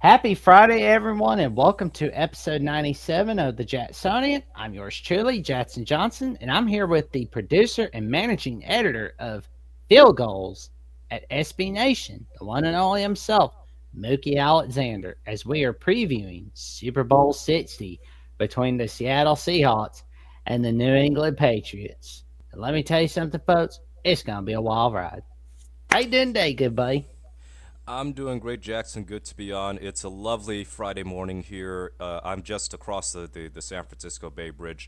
Happy Friday, everyone, and welcome to episode 97 of the Jacksonian. I'm yours truly, Jackson Johnson, and I'm here with the producer and managing editor of Field Goals at SB Nation, the one and only himself, Mookie Alexander, as we are previewing Super Bowl 60 between the Seattle Seahawks and the New England Patriots. And let me tell you something, folks, it's going to be a wild ride. How you doing today, good buddy? I'm doing great, Jackson. Good to be on. It's a lovely Friday morning here. I'm just across the San Francisco Bay Bridge,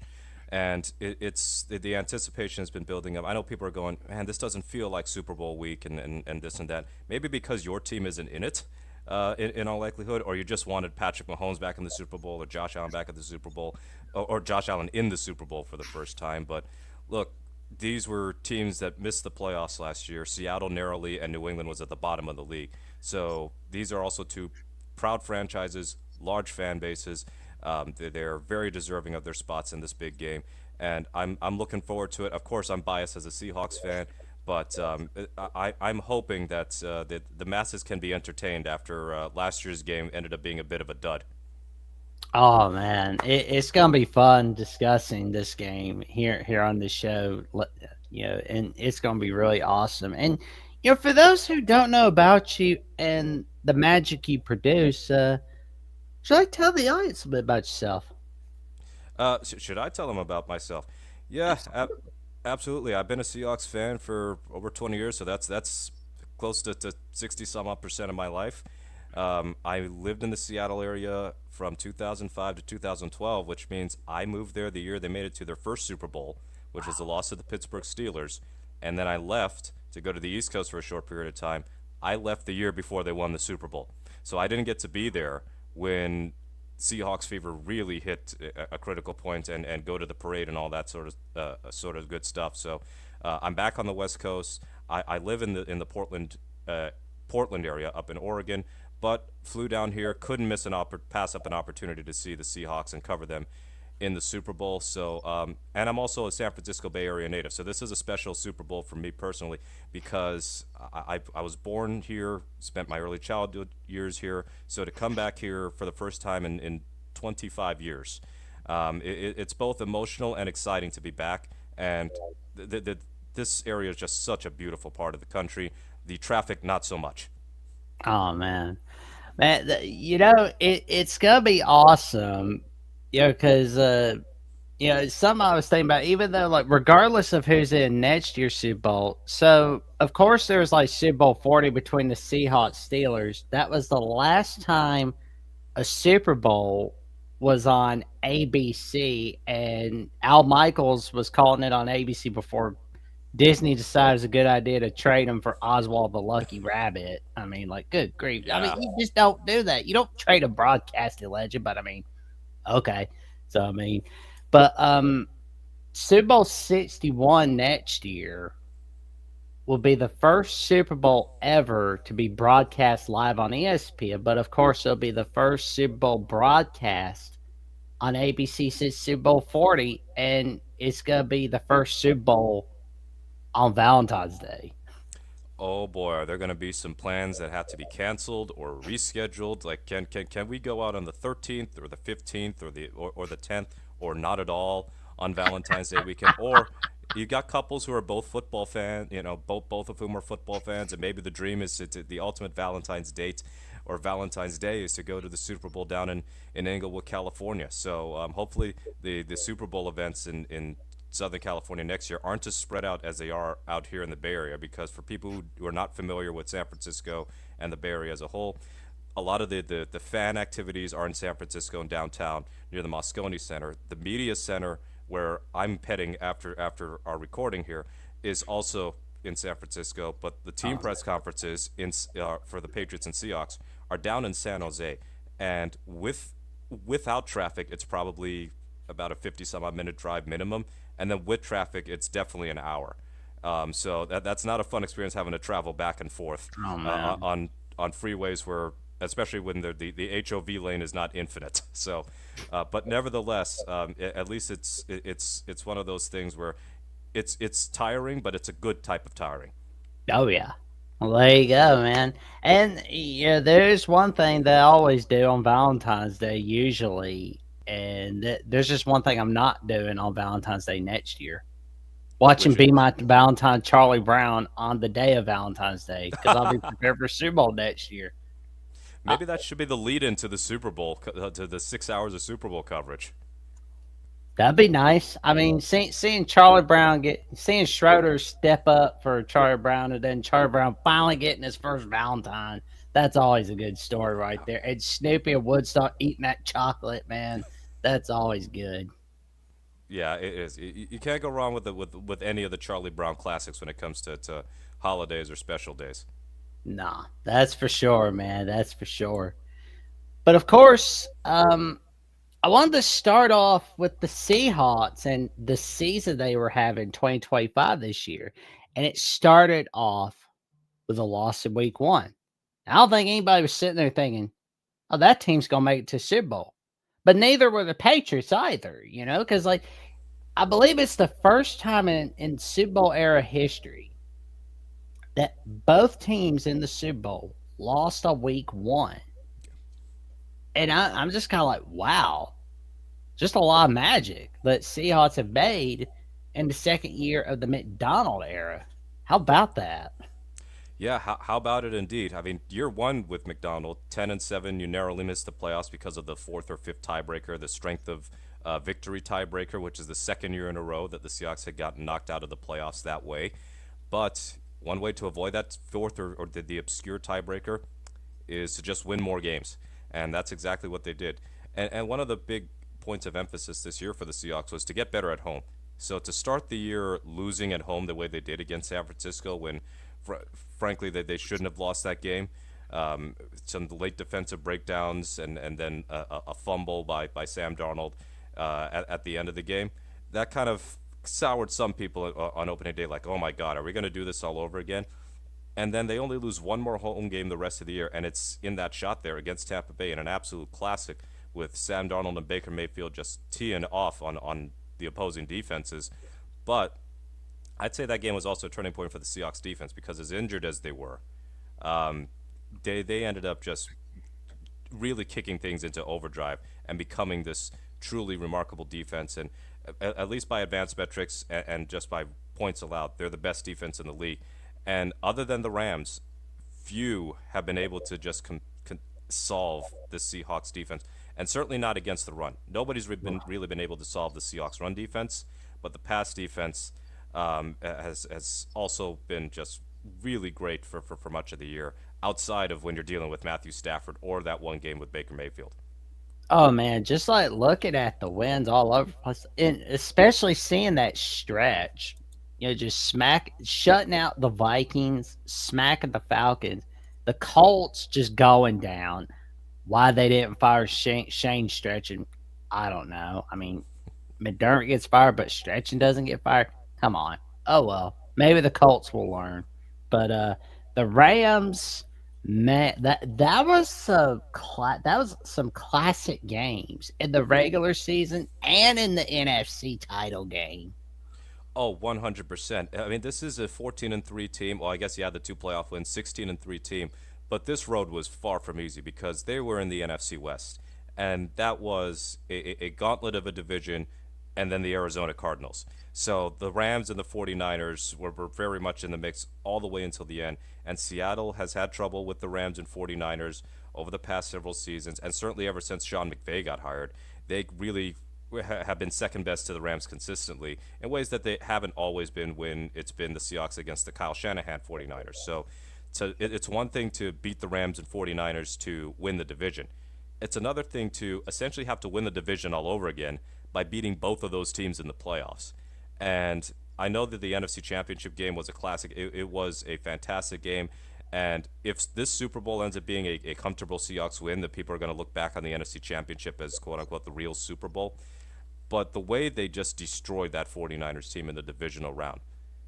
and the anticipation has been building up. I know people are going, man, this doesn't feel like Super Bowl week and this and that. Maybe because your team isn't in it, in all likelihood, or you just wanted Patrick Mahomes back in the Super Bowl or Josh Allen back at the Super Bowl, or Josh Allen in the Super Bowl for the first time. But look, these were teams that missed the playoffs last year. Seattle narrowly, and New England was at the bottom of the league. So these are also two proud franchises, large fan bases. They're very deserving of their spots in this big game, and I'm looking forward to it. Of course, I'm biased as a Seahawks fan, but I'm hoping that the masses can be entertained after last year's game ended up being a bit of a dud. Oh man, it's gonna be fun discussing this game here on the show. And it's gonna be really awesome. And for those who don't know about you and the magic you produce, should I tell the audience a bit about yourself? Should I tell them about myself? Yeah, Absolutely. absolutely. I've been a Seahawks fan for over 20 years, so that's close to 60 some odd percent of my life. I lived in the Seattle area from 2005 to 2012, which means I moved there the year they made it to their first Super Bowl, which was the loss to the Pittsburgh Steelers, and then I left to go to the East Coast for a short period of time. I left the year before they won the Super Bowl, so I didn't get to be there when Seahawks fever really hit a critical point and go to the parade and all that sort of good stuff. So I'm back on the West Coast. I live in the Portland area up in Oregon, but flew down here. Couldn't pass up an opportunity to see the Seahawks and cover them in the Super Bowl. So, and I'm also a San Francisco Bay Area native. So this is a special Super Bowl for me personally because I was born here, spent my early childhood years here. So to come back here for the first time in 25 years, it's both emotional and exciting to be back. And this area is just such a beautiful part of the country. The traffic, not so much. Oh man, it's gonna be awesome. Because it's something I was thinking about. Even though, like, regardless of who's in next year's Super Bowl, so of course there was like Super Bowl 40 between the Seahawks Steelers. That was the last time a Super Bowl was on ABC, and Al Michaels was calling it on ABC before Disney decided it was a good idea to trade him for Oswald the Lucky Rabbit. I mean, like, good grief. I mean, Yeah. you just don't do that. You don't trade a broadcasting legend, but I mean, okay. So I mean, but Super Bowl 61 next year will be the first Super Bowl ever to be broadcast live on ESPN, but of course it'll be the first Super Bowl broadcast on ABC since Super Bowl 40, and it's gonna be the first Super Bowl on Valentine's Day. Oh boy, are there going to be some plans that have to be canceled or rescheduled? Like, can we go out on the 13th or the 15th or the 10th or not at all on Valentine's Day weekend? Or you got couples who are both football fans, both of whom are football fans, and maybe the dream is the ultimate Valentine's date or Valentine's Day is to go to the Super Bowl down in Inglewood, California. So hopefully the Super Bowl events in Southern California next year aren't as spread out as they are out here in the Bay Area, because for people who are not familiar with San Francisco and the Bay Area as a whole, a lot of the fan activities are in San Francisco and downtown near the Moscone Center. The media center where I'm heading after our recording here is also in San Francisco, but the team Oh, press conferences for the Patriots and Seahawks are down in San Jose, and without traffic, it's probably about a 50 some odd minute drive minimum, and then with traffic, it's definitely an hour. So that's not a fun experience having to travel back and forth oh man. on freeways where, especially when the HOV lane is not infinite. So, but nevertheless, at least it's one of those things where it's tiring, but it's a good type of tiring. Oh yeah. Well, there you go, man. And yeah, there's one thing that I always do on Valentine's Day, usually, and there's just one thing I'm not doing on Valentine's Day next year. Watching Which Be is My Valentine Charlie Brown on the day of Valentine's Day because I'll be prepared for Super Bowl next year. Uh, maybe that should be the lead into the Super Bowl, to the 6 hours of Super Bowl coverage. that'd be nice. I mean, seeing Charlie Brown seeing Schroeder step up for Charlie Brown, and then Charlie Brown finally getting his first Valentine. That's always a good story right there. And Snoopy and Woodstock eating that chocolate, man. That's always good. Yeah, it is. You can't go wrong with with any of the Charlie Brown classics when it comes to holidays or special days. Nah, that's for sure, man. That's for sure. But of course, I wanted to start off with the Seahawks and the season they were having 2025 this year. And it started off with a loss in week one. I don't think anybody was sitting there thinking, oh, that team's going to make it to Super Bowl. But neither were the Patriots either, because like I believe it's the first time in Super Bowl era history that both teams in the Super Bowl lost on week one. And I'm just kind of like, wow, just a lot of magic that Seahawks have made in the second year of the McDonald era. How about that? Yeah, how about it indeed? I mean, year one with McDonald, 10-7, you narrowly missed the playoffs because of the fourth or fifth tiebreaker, the strength of victory tiebreaker, which is the second year in a row that the Seahawks had gotten knocked out of the playoffs that way. But one way to avoid that fourth or the obscure tiebreaker is to just win more games. And that's exactly what they did. And one of the big points of emphasis this year for the Seahawks was to get better at home. So to start the year losing at home the way they did against San Francisco, when frankly they shouldn't have lost that game, some late defensive breakdowns and then a fumble by Sam Darnold at the end of the game, that kind of soured some people on opening day, like, oh my God, are we going to do this all over again? And then they only lose one more home game the rest of the year, and it's in that shot there against Tampa Bay in an absolute classic with Sam Darnold and Baker Mayfield just teeing off on the opposing defenses. But I'd say that game was also a turning point for the Seahawks defense because as injured as they were, um, they ended up just really kicking things into overdrive and becoming this truly remarkable defense. And at least by advanced metrics and just by points allowed, they're the best defense in the league. And other than the Rams, few have been able to just solve the Seahawks defense, and certainly not against the run. Nobody's really been able to solve the Seahawks run defense, but the pass defense has also been just really great for much of the year, outside of when you're dealing with Matthew Stafford or that one game with Baker Mayfield. Oh man, just like looking at the wins all over the place, and especially seeing that stretch, just shutting out the Vikings, smacking the Falcons, the Colts just going down. Why they didn't fire Shane Stretching, I don't know. I mean, McDermott gets fired, but Stretching doesn't get fired. Come on. Oh well, maybe the Colts will learn. But the Rams, man, that was that was some classic games in the regular season and in the NFC title game. Oh, 100%. I mean, this is a 14-3 team. Well, I guess you had the two playoff wins, 16-3 team. But this road was far from easy because they were in the NFC West. And that was a gauntlet of a division, and then the Arizona Cardinals. So the Rams and the 49ers were very much in the mix all the way until the end. And Seattle has had trouble with the Rams and 49ers over the past several seasons, and certainly ever since Sean McVay got hired. They really have been second best to the Rams consistently in ways that they haven't always been when it's been the Seahawks against the Kyle Shanahan 49ers. So it's one thing to beat the Rams and 49ers to win the division. It's another thing to essentially have to win the division all over again by beating both of those teams in the playoffs. And I know that the NFC Championship game was a classic. It was a fantastic game. And if this Super Bowl ends up being a comfortable Seahawks win, that people are going to look back on the NFC Championship as quote unquote the real Super Bowl. But the way they just destroyed that 49ers team in the divisional round.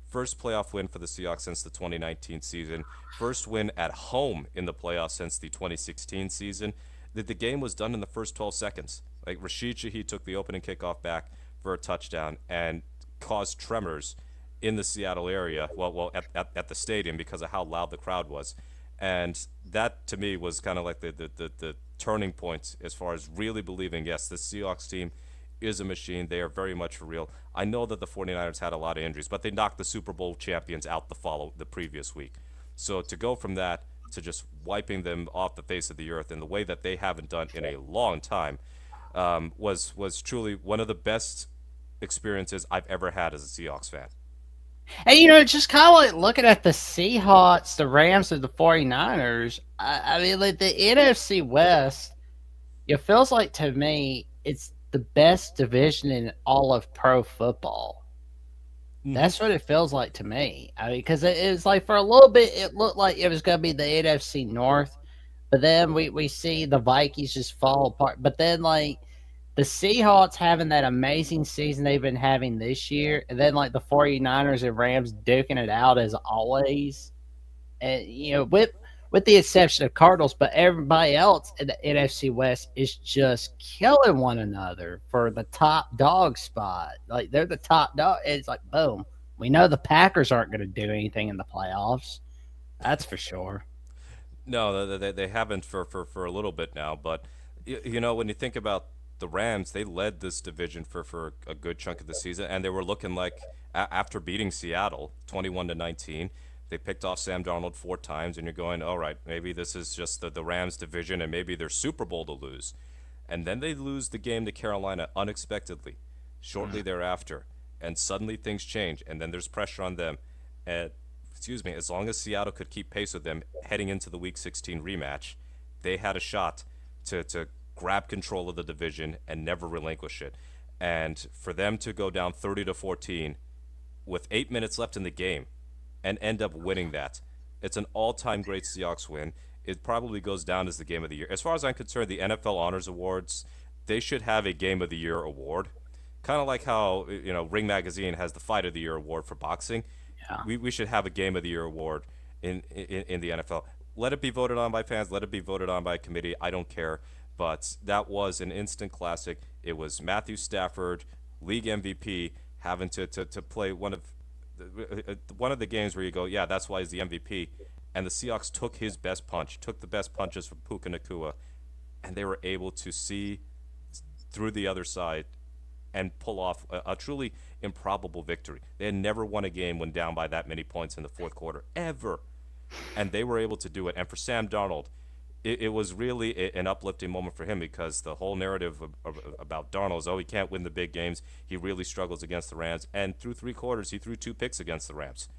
First playoff win for the Seahawks since the 2019 season. First win at home in the playoffs since the 2016 season. The game was done in the first 12 seconds. Like Rashid Shaheed took the opening kickoff back for a touchdown and caused tremors in the Seattle area. Well, at the stadium because of how loud the crowd was, and that to me was kind of like the turning point as far as really believing yes, the Seahawks team is a machine. They are very much for real. I know that the 49ers had a lot of injuries, but they knocked the Super Bowl champions out the previous week. So to go from that to just wiping them off the face of the earth in the way that they haven't done in a long time was truly one of the best experiences I've ever had as a Seahawks fan. And just kind of like looking at the Seahawks, the Rams, and the 49ers, I mean, like the NFC West, it feels like to me it's the best division in all of pro football. Mm-hmm. That's what it feels like to me. I mean, because it's like for a little bit, it looked like it was going to be the NFC North, but then we see the Vikings just fall apart. But then, like, the Seahawks having that amazing season they've been having this year, and then, like, the 49ers and Rams duking it out as always. And, with the exception of Cardinals, but everybody else in the NFC West is just killing one another for the top dog spot. Like they're the top dog. It's like boom. We know the Packers aren't going to do anything in the playoffs. That's for sure. No, they haven't for a little bit now. But when you think about the Rams, they led this division for a good chunk of the season, and they were looking like after beating Seattle 21-19, they picked off Sam Darnold 4 times, and you're going, all right, maybe this is just the Rams division, and maybe their Super Bowl to lose, and then they lose the game to Carolina unexpectedly, shortly thereafter, and suddenly things change, and then there's pressure on them, and excuse me, as long as Seattle could keep pace with them heading into the Week 16 rematch, they had a shot to grab control of the division and never relinquish it. And for them to go down 30-14 with 8 minutes left in the game and end up winning that, it's an all-time great Seahawks win. It probably goes down as the game of the year. As far as I'm concerned, the NFL Honors Awards, they should have a game of the year award. Kind of like how Ring Magazine has the Fight of the Year award for boxing. Yeah. We should have a Game of the Year award in the NFL. Let it be voted on by fans. Let it be voted on by a committee. I don't care. But that was an instant classic. It was Matthew Stafford, league MVP, having to play one of the games where you go, yeah, that's why he's the MVP. And the Seahawks took his best punch, took the best punches from Puka Nakua, and they were able to see through the other side and pull off a truly improbable victory. They had never won a game when down by that many points in the fourth quarter, ever. And they were able to do it. And for Sam Darnold, it was really an uplifting moment for him because the whole narrative about Darnold is, oh, he can't win the big games. He really struggles against the Rams. And through 3 quarters, he threw 2 picks against the Rams.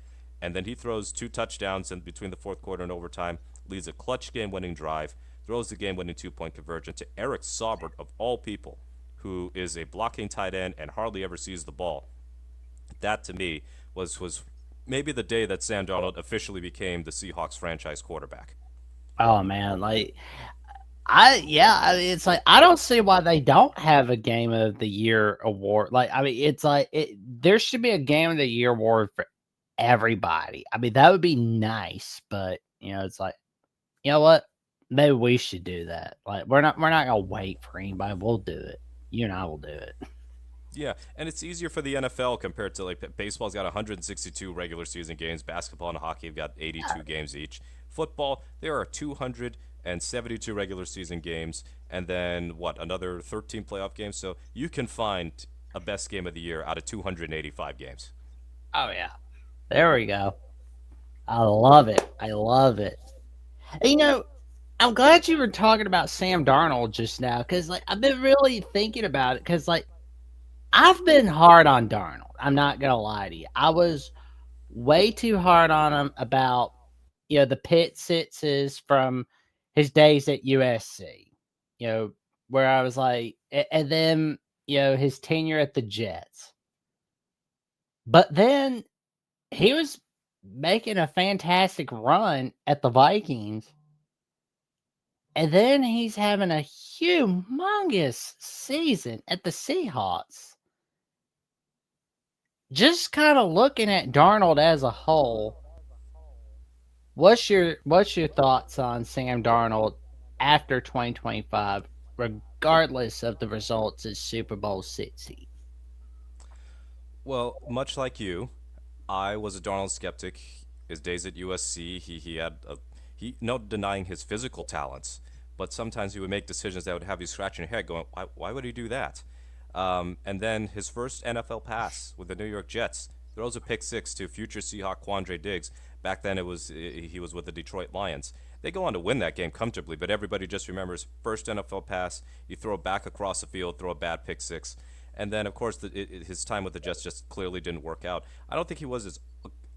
And then he throws 2 touchdowns in between the fourth quarter and overtime, leads a clutch game-winning drive, throws the game-winning 2-point conversion to Eric Saubert, of all people, who is a blocking tight end and hardly ever sees the ball. That to me was maybe the day that Sam Darnold officially became the Seahawks franchise quarterback. Oh man, like I mean, it's like I don't see why they don't have a game of the year award. Like, I mean, it's like there should be a game of the year award for everybody. I mean, that would be nice, but it's like you know what? Maybe we should do that. Like, we're not gonna wait for anybody. We'll do it. You and I will do it. Yeah, and it's easier for the NFL compared to like baseball's got 162 regular season games, basketball and hockey have got 82 games each. Football, there are 272 regular season games and then what, another 13 playoff games, so you can find a best game of the year out of 285 games. Oh yeah, there we go. I love it. I love it. And, I'm glad you were talking about Sam Darnold just now because like I've been really thinking about it because like I've been hard on Darnold. I'm not gonna lie to you. I was way too hard on him about the pit sitses from his days at USC. You know where I was like, and then his tenure at the Jets. But then he was making a fantastic run at the Vikings, and then he's having a humongous season at the Seahawks. Just kind of looking at Darnold as a whole, what's your thoughts on Sam Darnold after 2025, regardless of the results at Super Bowl 60? Well, much like you, I was a Darnold skeptic. His days at USC, he had he no denying his physical talents, but sometimes he would make decisions that would have you scratching your head, going, why would he do that? And then his first NFL pass with the New York Jets throws a pick six to future Seahawk Quandre Diggs. Back then, he was with the Detroit Lions. They go on to win that game comfortably, but everybody just remembers first NFL pass. You throw it back across the field, throw a bad pick six, and then of course his time with the Jets just clearly didn't work out. I don't think he was as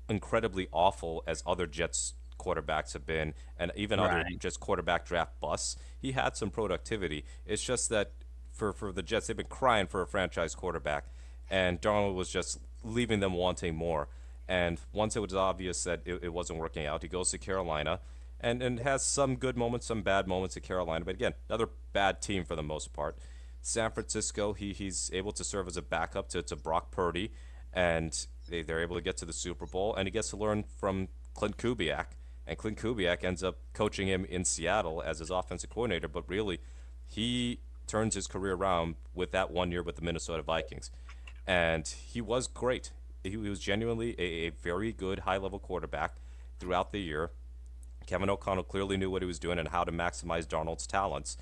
incredibly awful as other Jets quarterbacks have been, and even other Right. just quarterback draft busts. He had some productivity. It's just that for the Jets, they've been crying for a franchise quarterback, and Darnold was just leaving them wanting more. And once it was obvious that it wasn't working out, he goes to Carolina and has some good moments, some bad moments at Carolina. But again, another bad team for the most part. San Francisco, he's able to serve as a backup to Brock Purdy, and they're able to get to the Super Bowl, and he gets to learn from Clint Kubiak, and Clint Kubiak ends up coaching him in Seattle as his offensive coordinator. But really, he turns his career around with that 1 year with the Minnesota Vikings, and he was great. He was genuinely a very good high level quarterback throughout the year. Kevin O'Connell clearly knew what he was doing and how to maximize Darnold's talents,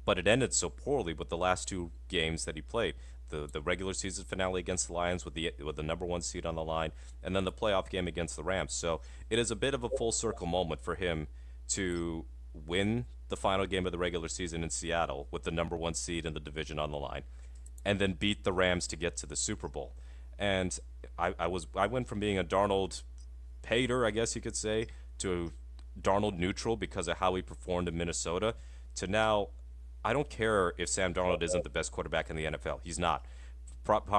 but it ended so poorly with the last two games that he played. The regular season finale against the Lions with the number one seed on the line, and then the playoff game against the Rams. So it is a bit of a full circle moment for him to win the final game of the regular season in Seattle with the number one seed in the division on the line, and then beat the Rams to get to the Super Bowl. And I went from being a Darnold hater, I guess you could say, to Darnold neutral because of how he performed in Minnesota, to now I don't care if Sam Darnold isn't the best quarterback in the NFL. He's not.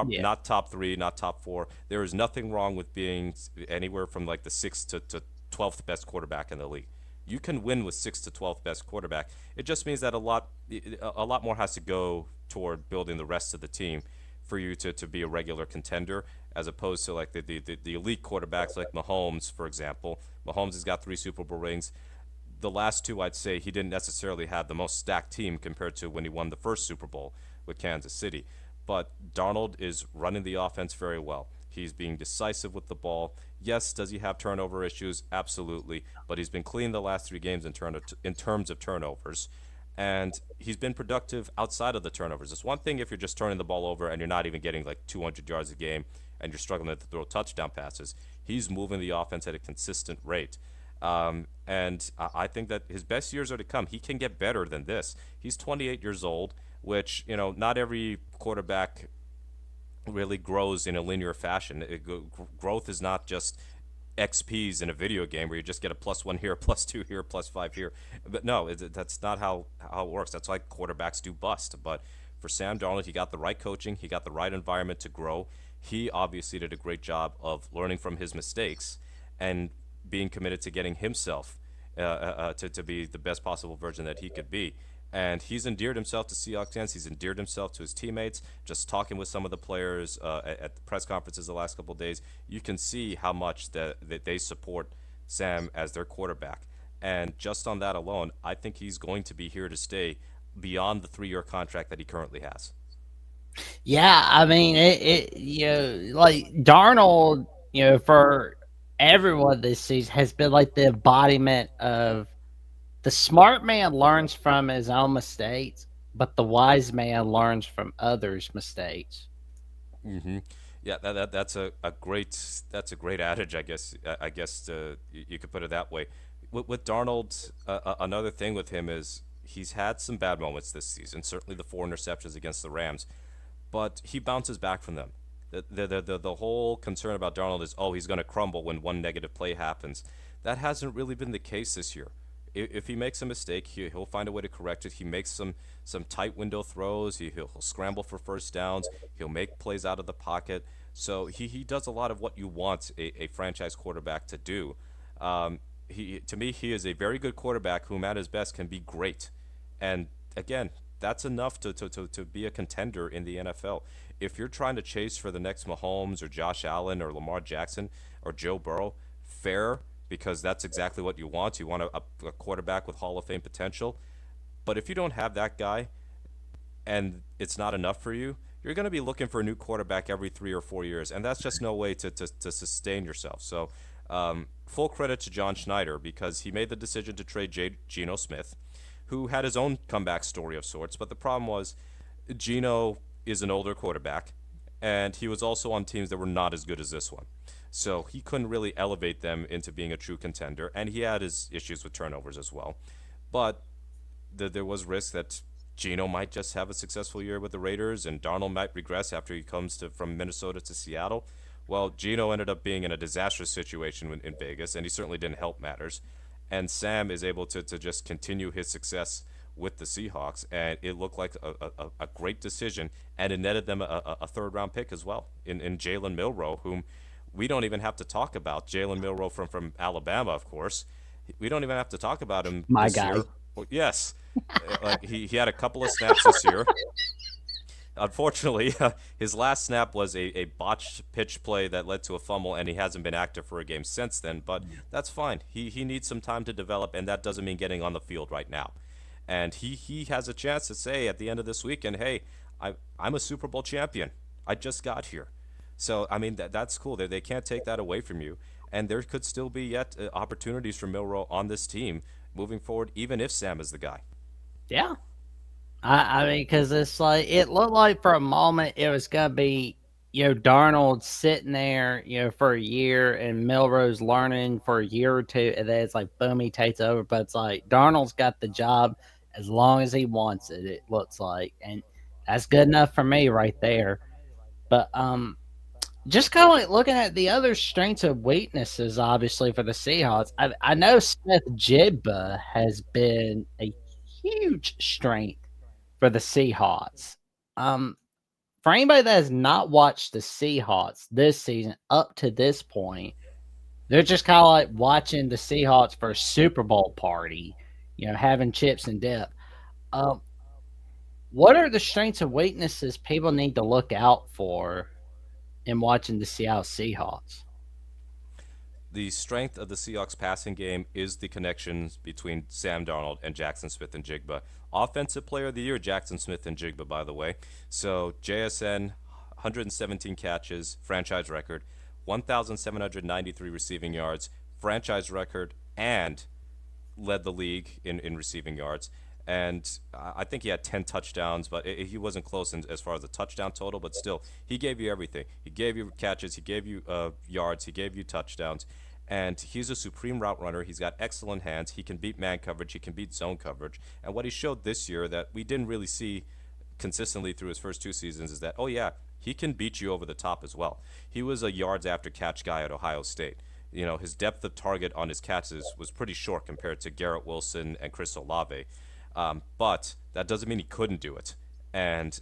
Yeah. Not top three, not top four. There is nothing wrong with being anywhere from like the sixth to 12th best quarterback in the league. You can win with sixth to 12th best quarterback. It just means that a lot more has to go toward building the rest of the team for you to be a regular contender, as opposed to like the elite quarterbacks like Mahomes, for example. Mahomes has got three Super Bowl rings. The last two, I'd say he didn't necessarily have the most stacked team compared to when he won the first Super Bowl with Kansas City. But Darnold is running the offense very well. He's being decisive with the ball. Yes, does he have turnover issues? Absolutely. But he's been clean the last three games in terms of turnovers. And he's been productive outside of the turnovers. It's one thing if you're just turning the ball over and you're not even getting like 200 yards a game and you're struggling to throw touchdown passes. He's moving the offense at a consistent rate. And I think that his best years are to come. He can get better than this. He's 28 years old, which, not every quarterback really grows in a linear fashion. Growth is not just XPs in a video game where you just get a plus one here, plus two here, plus five here. But no, that's not how it works. That's why quarterbacks do bust. But for Sam Darnold, he got the right coaching, he got the right environment to grow. He obviously did a great job of learning from his mistakes and being committed to getting himself to be the best possible version that he could be. And he's endeared himself to Seahawks fans. He's endeared himself to his teammates. Just talking with some of the players at the press conferences the last couple of days, you can see how much that they support Sam as their quarterback. And just on that alone, I think he's going to be here to stay beyond the 3 year contract that he currently has. Yeah, I mean, like Darnold, for everyone this season has been like the embodiment of the smart man learns from his own mistakes, but the wise man learns from others' mistakes. hmm Yeah, that's a great adage. I guess you could put it that way. With Darnold, another thing with him is he's had some bad moments this season. Certainly the four interceptions against the Rams, but he bounces back from them. The whole concern about Darnold is, oh, he's going to crumble when one negative play happens. That hasn't really been the case this year. If he makes a mistake, he'll find a way to correct it. He makes some tight window throws. He'll scramble for first downs. He'll make plays out of the pocket. So he does a lot of what you want a franchise quarterback to do. To me, he is a very good quarterback whom at his best can be great. And again, that's enough to be a contender in the NFL. If you're trying to chase for the next Mahomes or Josh Allen or Lamar Jackson or Joe Burrow, fair, because that's exactly what you want. You want a quarterback with Hall of Fame potential. But if you don't have that guy and it's not enough for you, you're going to be looking for a new quarterback every 3 or 4 years, and that's just no way to sustain yourself. So, full credit to John Schneider because he made the decision to trade Geno Smith, who had his own comeback story of sorts. But the problem was, Geno is an older quarterback, and he was also on teams that were not as good as this one. So he couldn't really elevate them into being a true contender, and he had his issues with turnovers as well. But there was risk that Geno might just have a successful year with the Raiders, and Darnold might regress after he comes from Minnesota to Seattle. Well, Geno ended up being in a disastrous situation in Vegas, and he certainly didn't help matters. And Sam is able to just continue his success with the Seahawks, and it looked like a great decision, and it netted them a third round pick as well in Jalen Milroe, whom we don't even have to talk about. Jalen Milroe from Alabama, of course. We don't even have to talk about him My this guy. year. Well, yes, like he had a couple of snaps this year. Unfortunately, his last snap was a botched pitch play that led to a fumble, and he hasn't been active for a game since then. But that's fine. He needs some time to develop, and that doesn't mean getting on the field right now. And he has a chance to say at the end of this weekend, hey, I'm a Super Bowl champion. I just got here. So I mean that's cool. They can't take that away from you, and there could still be yet opportunities for Milroe on this team moving forward, even if Sam is the guy. Yeah. I mean, because it's like it looked like for a moment it was gonna be, Darnold sitting there, for a year, and Milrose learning for a year or two, and then it's like boom, he takes over. But it's like Darnold's got the job as long as he wants it. It looks like, and that's good enough for me right there. But just kind of like looking at the other strengths and weaknesses, obviously for the Seahawks. I know Smith Jigba has been a huge strength for the Seahawks. Um, for anybody that has not watched the Seahawks this season up to this point, they're just kind of like watching the Seahawks for a Super Bowl party, having chips and dip. Um, what are the strengths and weaknesses people need to look out for in watching the Seattle Seahawks? The strength of the Seahawks passing game is the connections between Sam Darnold and Jackson Smith and Jigba. Offensive Player of the Year, Jackson Smith and Jigba, by the way. So JSN, 117 catches, franchise record, 1,793 receiving yards, franchise record, and led the league in receiving yards. And I think he had 10 touchdowns, but he wasn't close as far as the touchdown total. But still, he gave you everything. He gave you catches, he gave you yards, he gave you touchdowns. And he's a supreme route runner. He's got excellent hands. He can beat man coverage. He can beat zone coverage. And what he showed this year that we didn't really see consistently through his first 2 seasons is that, oh, yeah, he can beat you over the top as well. He was a yards after catch guy at Ohio State. His depth of target on his catches was pretty short compared to Garrett Wilson and Chris Olave. But that doesn't mean he couldn't do it. And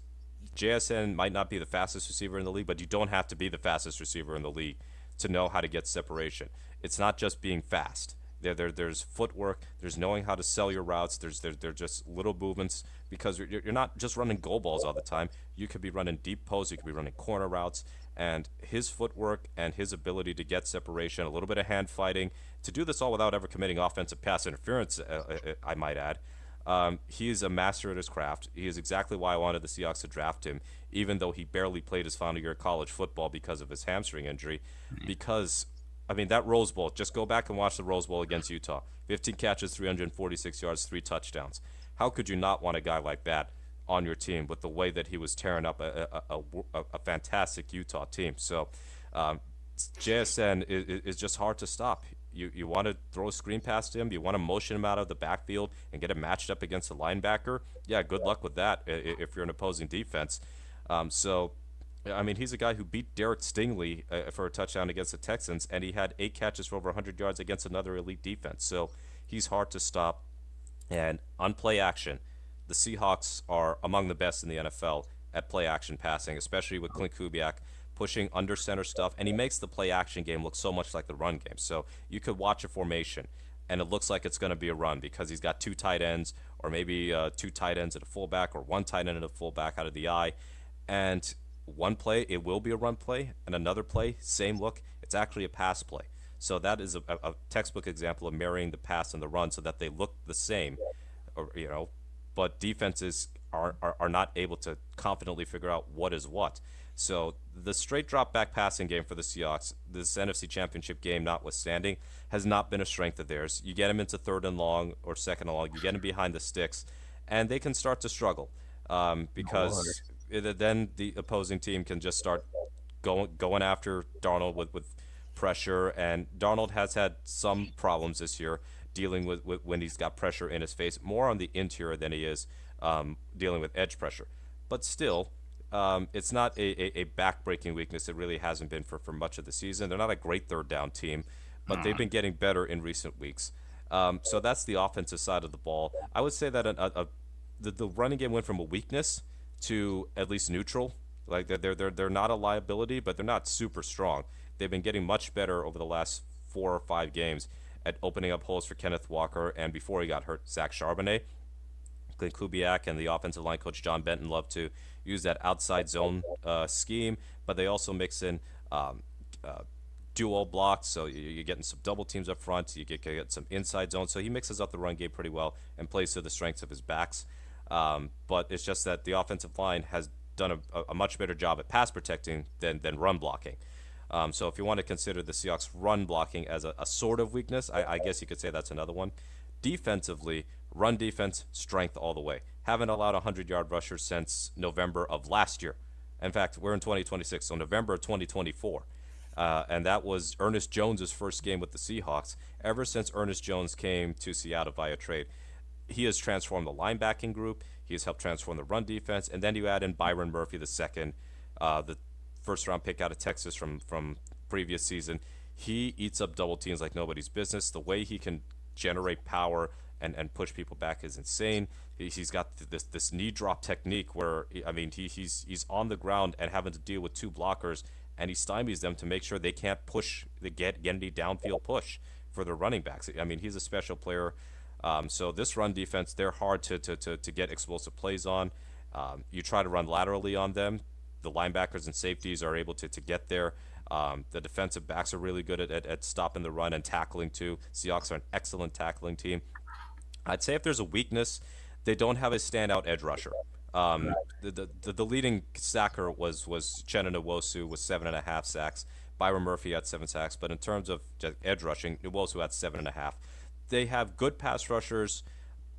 JSN might not be the fastest receiver in the league, but you don't have to be the fastest receiver in the league to know how to get separation. It's not just being fast. There's footwork. There's knowing how to sell your routes. There's just little movements because you're not just running goal balls all the time. You could be running deep posts. You could be running corner routes. And his footwork and his ability to get separation, a little bit of hand fighting, to do this all without ever committing offensive pass interference, I might add. He is a master at his craft. He is exactly why I wanted the Seahawks to draft him, even though he barely played his final year of college football because of his hamstring injury. Because, I mean, that Rose Bowl, just go back and watch the Rose Bowl against Utah. 15 catches, 346 yards, 3 touchdowns. How could you not want a guy like that on your team with the way that he was tearing up a fantastic Utah team? So, JSN is just hard to stop. You want to throw a screen past him, you want to motion him out of the backfield and get him matched up against a linebacker. Yeah, good luck with that if you're an opposing defense. So, I mean, he's a guy who beat Derek Stingley for a touchdown against the Texans, and he had 8 catches for over 100 yards against another elite defense. So he's hard to stop. And on play action, the Seahawks are among the best in the NFL at play action passing, especially with Clint Kubiak pushing under center stuff, and he makes the play action game look so much like the run game. So you could watch a formation, and it looks like it's going to be a run because he's got 2 tight ends, or maybe 2 tight ends at a fullback, or 1 tight end and a fullback out of the eye. And one play, it will be a run play, and another play, same look, it's actually a pass play. So that is a textbook example of marrying the pass and the run so that they look the same, or but defenses are not able to confidently figure out what is what. So the straight drop back passing game for the Seahawks, this NFC Championship game notwithstanding, has not been a strength of theirs. You get them into third and long or second and long, you get them behind the sticks, and they can start to struggle Lord. because then the opposing team can just start going after Darnold with pressure, and Darnold has had some problems this year dealing with when he's got pressure in his face, more on the interior than he is dealing with edge pressure. But still, it's not a back-breaking weakness. It really hasn't been for much of the season. They're not a great third down team, but they've been getting better in recent weeks. So that's the offensive side of the ball. I would say that the running game went from a weakness to at least neutral. Like they're not a liability, but they're not super strong. They've been getting much better over the last 4 or 5 games at opening up holes for Kenneth Walker, and before he got hurt, Zach Charbonnet. Glenn Kubiak and the offensive line coach John Benton love to use that outside zone scheme, but they also mix in uh, duo blocks, so you're getting some double teams up front. You get some inside zone, so he mixes up the run game pretty well and plays to the strengths of his backs. But it's just that the offensive line has done a much better job at pass protecting than run blocking. So if you want to consider the Seahawks run blocking as a sort of weakness, I guess you could say that's another one. Defensively, run defense, strength all the way. Haven't allowed 100-yard rushers since November of last year. In fact, we're in 2026, so November of 2024. And that was Ernest Jones's first game with the Seahawks. Ever since Ernest Jones came to Seattle via trade, he has transformed the linebacking group. He has helped transform the run defense. And then you add in Byron Murphy, the first round pick out of Texas from previous season. He eats up double teams like nobody's business. The way he can generate power and push people back is insane. He's got this knee drop technique where I mean he's on the ground and having to deal with two blockers, and he stymies them to make sure they can't push get any downfield push for their running backs. I mean he's a special player. So this run defense, they're hard to get explosive plays on. You try to run laterally on them, the linebackers and safeties are able to get there. The defensive backs are really good at stopping the run and tackling too. Seahawks are an excellent tackling team. I'd say if there's a weakness, they don't have a standout edge rusher. The leading sacker was Chenna Nwosu with 7.5 sacks. Byron Murphy had 7 sacks, but in terms of just edge rushing, Nwosu had 7.5. They have good pass rushers,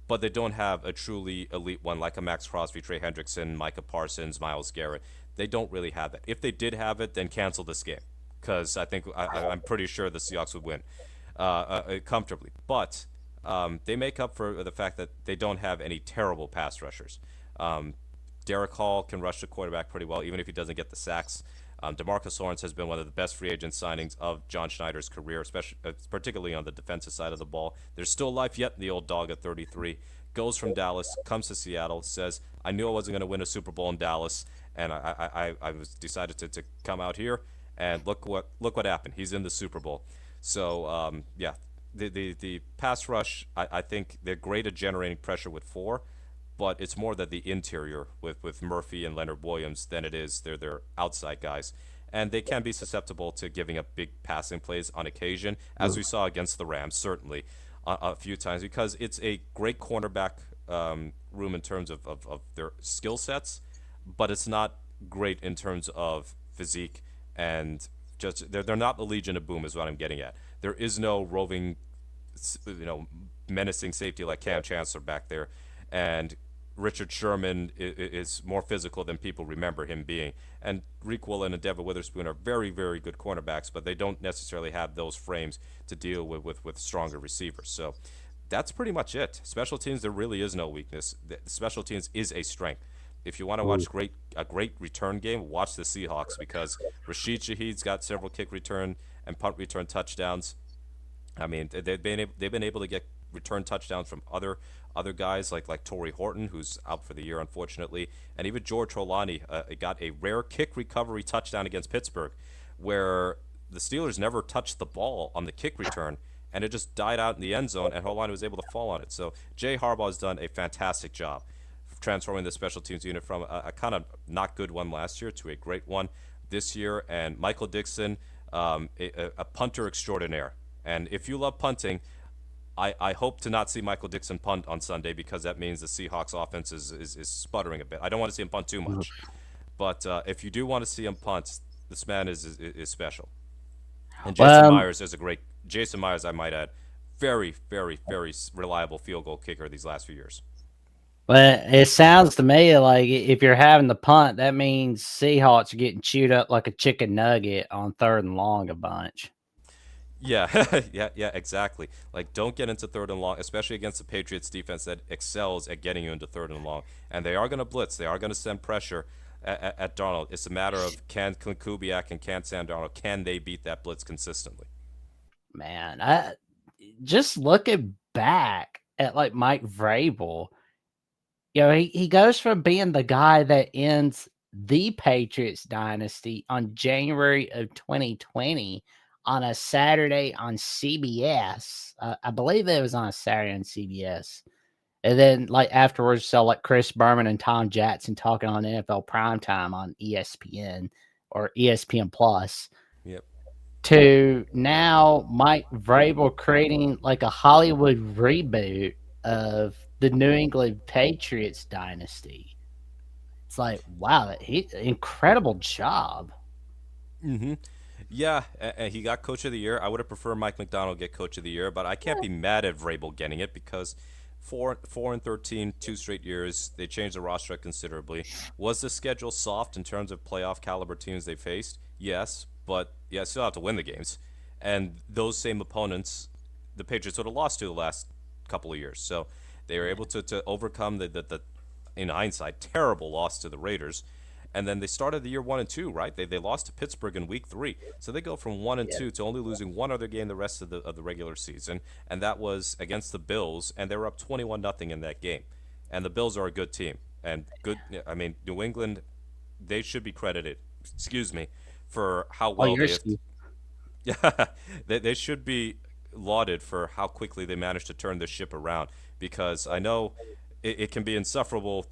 but they don't have a truly elite one like a Max Crosby, Trey Hendrickson, Micah Parsons, Miles Garrett. They don't really have that. If they did have it, then cancel this game because I'm pretty sure the Seahawks would win comfortably. But they make up for the fact that they don't have any terrible pass rushers. Um, Derek Hall can rush the quarterback pretty well, even if he doesn't get the sacks. Demarcus Lawrence has been one of the best free agent signings of John Schneider's career, especially particularly on the defensive side of the ball. There's still life yet in the old dog at 33. Goes from Dallas, comes to Seattle, says, "I knew I wasn't going to win a Super Bowl in Dallas, and I was decided to come out here, and look what happened. He's in the Super Bowl." So yeah, the pass rush, I think they're great at generating pressure with four, but it's more that the interior with Murphy and Leonard Williams than it is they're outside guys. And they can be susceptible to giving up big passing plays on occasion, as we saw against the Rams, certainly a few times, because it's a great cornerback room in terms of their skill sets, but it's not great in terms of physique and just they're not the Legion of Boom is what I'm getting at. There is no roving, menacing safety like Cam Chancellor back there, and Richard Sherman is more physical than people remember him being. And Reek Woolen and Devin Witherspoon are very, very good cornerbacks, but they don't necessarily have those frames to deal with stronger receivers. So that's pretty much it. Special teams, there really is no weakness. The special teams is a strength. If you want to watch a great return game, watch the Seahawks because Rashid Shaheed's got several kick return and punt return touchdowns. I mean, they've been able to get return touchdowns from other guys like Torrey Horton, who's out for the year unfortunately, and even George Holani got a rare kick recovery touchdown against Pittsburgh, where the Steelers never touched the ball on the kick return, and it just died out in the end zone, and Holani was able to fall on it. So Jay Harbaugh has done a fantastic job transforming the special teams unit from a kind of not good one last year to a great one this year. And Michael Dixon, a punter extraordinaire. And if you love punting, I hope to not see Michael Dixon punt on Sunday because that means the Seahawks offense is sputtering a bit. I don't want to see him punt too much. But if you do want to see him punt, this man is special. And Jason Well, Myers is a great Jason Myers, I might add, very very reliable field goal kicker these last few years. well, it sounds to me like if you're having the punt, that means Seahawks are getting chewed up like a chicken nugget on 3rd and long a bunch. Yeah, yeah, exactly. Like, don't get into third and long, especially against the Patriots defense that excels at getting you into third and long. And they are going to blitz. They are going to send pressure at Darnold. It's a matter of can Kubiak and can Sam Darnold, can they beat that blitz consistently? Man, I just looking back at like Mike Vrabel, he goes from being the guy that ends the Patriots dynasty on January of 2020 on a Saturday on CBS. I believe it was on a Saturday on CBS. And then, like, afterwards, so like Chris Berman and Tom Jackson talking on NFL primetime on ESPN or ESPN Plus, Yep. to now Mike Vrabel creating like a Hollywood reboot of the New England Patriots dynasty. It's like, wow, he incredible job. Mm-hmm. Yeah, and he got Coach of the Year. I would have preferred Mike McDonald get Coach of the Year, but I can't be mad at Vrabel getting it because 4-13, 2 straight years. They changed the roster considerably. Was the schedule soft in terms of playoff caliber teams they faced? Yes, but yeah, still have to win the games. And those same opponents, the Patriots would have lost to the last couple of years. So they were able to overcome the in hindsight, terrible loss to the Raiders. And then they started the year 1-2, right? They lost to Pittsburgh in week 3, so they go from 1-2 to only losing one other game the rest of the regular season, and that was against the Bills, and they were up 21-0 in that game. And the Bills are a good team, and good. I mean, New England, they should be credited. Excuse me, for how Oh, well you're they have. Yeah, they should be lauded for how quickly they managed to turn the ship around. Because I know it can be insufferable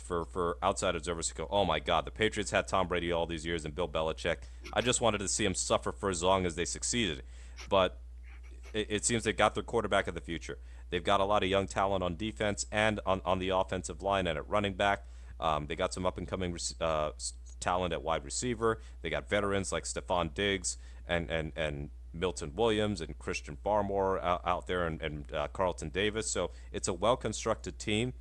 for outside observers to go, oh my God, the Patriots had Tom Brady all these years and Bill Belichick. I just wanted to see him suffer for as long as they succeeded. But it seems they got their quarterback of the future. They've got a lot of young talent on defense and on the offensive line and at running back. They got some up and coming talent at wide receiver. They got veterans like Stephon Diggs and Milton Williams and Christian Barmore out there and Carlton Davis. So it's a well constructed team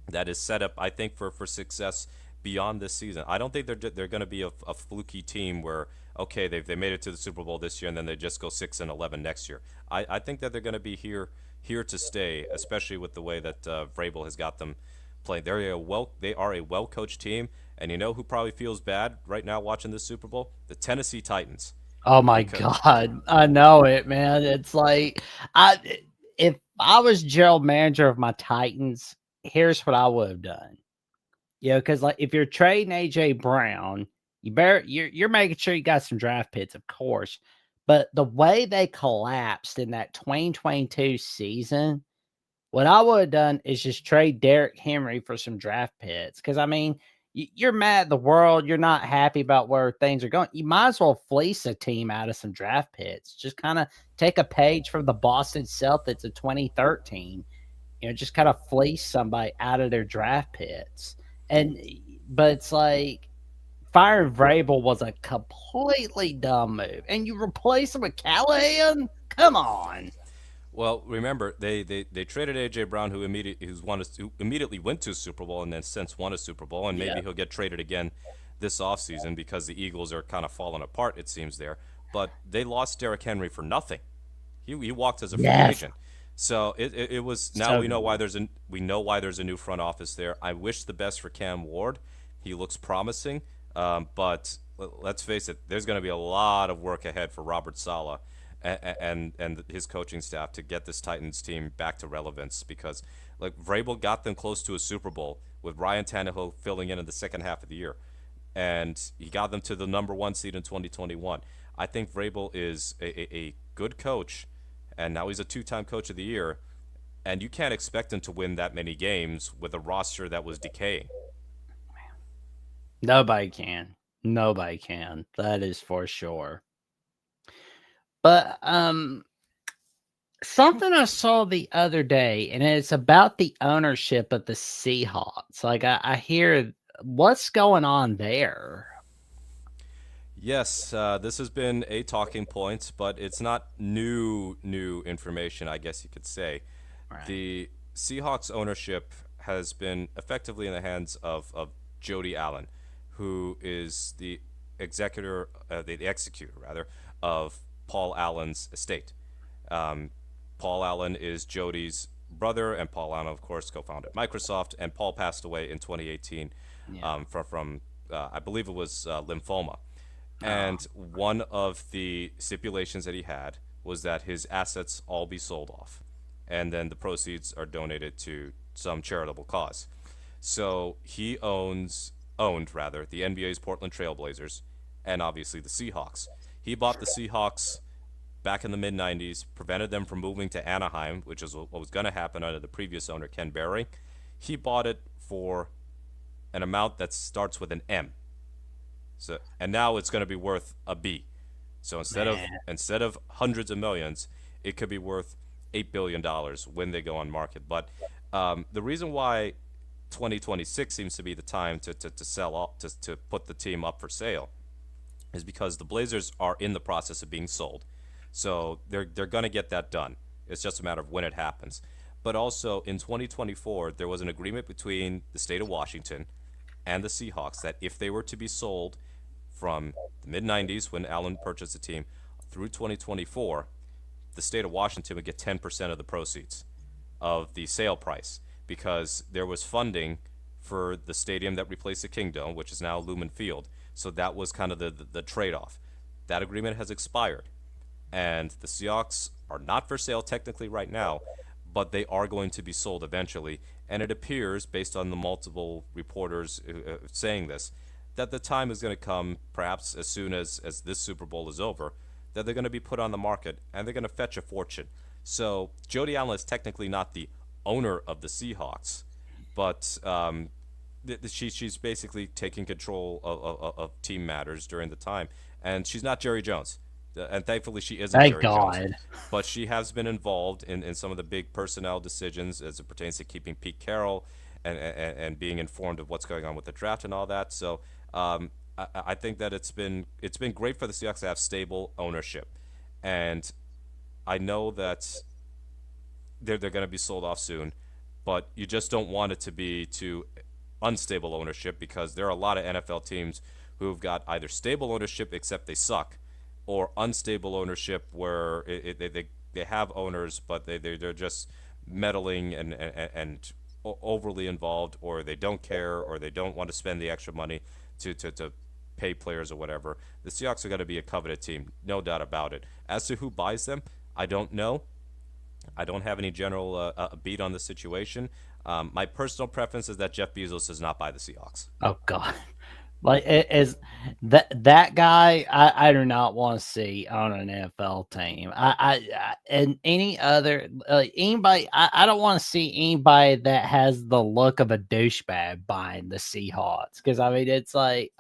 that is set up, I think, for success beyond this season. I don't think they're going to be a fluky team where okay they made it to the Super Bowl this year and then they just go 6-11 next year. I think that they're going to be here to stay, especially with the way that Vrabel has got them playing. They are a well coached team, and you know who probably feels bad right now watching this Super Bowl? The Tennessee Titans, Oh my because god, I know it, man. It's like if I was general manager of my Titans, here's what I would have done. Because like if you're trading AJ Brown, you're making sure you got some draft picks, of course. But the way they collapsed in that 2022 season, what I would have done is just trade Derrick Henry for some draft picks. Because I mean, you're mad at the world. You're not happy about where things are going. You might as well fleece a team out of some draft picks. Just kind of take a page from the Boston Celtics of 2013. Just kind of fleece somebody out of their draft picks. And but it's like firing Vrabel was a completely dumb move. And you replace him with Callahan? Come on. well, remember they traded AJ Brown, who immediately went to a Super Bowl and then since won a Super Bowl, and Yeah. maybe he'll get traded again this offseason because the Eagles are kind of falling apart. It seems there, but they lost Derrick Henry for nothing. He walked as a free Yes. agent. So it was now So good. we know why there's a new front office there. I wish the best for Cam Ward. He looks promising, but let's face it, there's going to be a lot of work ahead for Robert Saleh and his coaching staff to get this Titans team back to relevance because like Vrabel got them close to a Super Bowl with Ryan Tannehill filling in the second half of the year, and he got them to the number 1 seed in 2021. I think Vrabel is a good coach, and now he's a 2-time coach of the year, and you can't expect him to win that many games with a roster that was decaying. Nobody can. Nobody can. That is for sure. But something I saw the other day, and it's about the ownership of the Seahawks. Like I hear what's going on there. Yes, this has been a talking point, but it's not new information, I guess you could say. Right. The Seahawks ownership has been effectively in the hands of Jody Allen, who is the the executor rather, of Paul Allen's estate. Um, Paul Allen is Jody's brother, and Paul Allen, of course, co-founded Microsoft. And Paul passed away in 2018 Yeah. from I believe it was lymphoma. Oh, And one of the stipulations that he had was that his assets all be sold off, and then the proceeds are donated to some charitable cause. So he owned rather the NBA's Portland Trailblazers and obviously the Seahawks. He bought the Seahawks back in the mid 90s, prevented them from moving to Anaheim, which is what was going to happen under the previous owner, Ken Berry. He bought it for an amount that starts with an M. So, and now it's going to be worth a B. So man. instead of hundreds of millions, it could be worth $8 billion when they go on market. But the reason why 2026 seems to be the time to sell off to put the team up for sale is because the Blazers are in the process of being sold. So they're going to get that done. It's just a matter of when it happens. But also in 2024, there was an agreement between the state of Washington and the Seahawks that if they were to be sold from the mid 90s when Allen purchased the team through 2024, the state of Washington would get 10% of the proceeds of the sale price because there was funding for the stadium that replaced the Kingdome, which is now Lumen Field. So that was kind of the trade off. That agreement has expired, and the Seahawks are not for sale technically right now, but they are going to be sold eventually. And it appears, based on the multiple reporters saying this, that the time is going to come, perhaps as soon as this Super Bowl is over, that they're going to be put on the market and they're going to fetch a fortune. So Jody Allen is technically not the owner of the Seahawks, but she's basically taking control of team matters during the time, and she's not Jerry Jones, and thankfully she isn't Thank Jerry Jones, God. but she has been involved in some of the big personnel decisions as it pertains to keeping Pete Carroll and being informed of what's going on with the draft and all that. So I think that it's been great for the Seahawks to have stable ownership, and I know that they're going to be sold off soon, but you just don't want it to be to unstable ownership because there are a lot of NFL teams who've got either stable ownership except they suck, or unstable ownership where they have owners but they're just meddling and overly involved, or they don't care, or they don't want to spend the extra money to pay players or whatever. The Seahawks are going to be a coveted team, no doubt about it. As to who buys them, I don't know. I don't have any general beat on the situation. My personal preference is that Jeff Bezos does not buy the Seahawks. Oh God. Like it is that guy I do not want to see on an NFL team. And any other anybody I don't want to see anybody that has the look of a douchebag buying the Seahawks because I mean it's like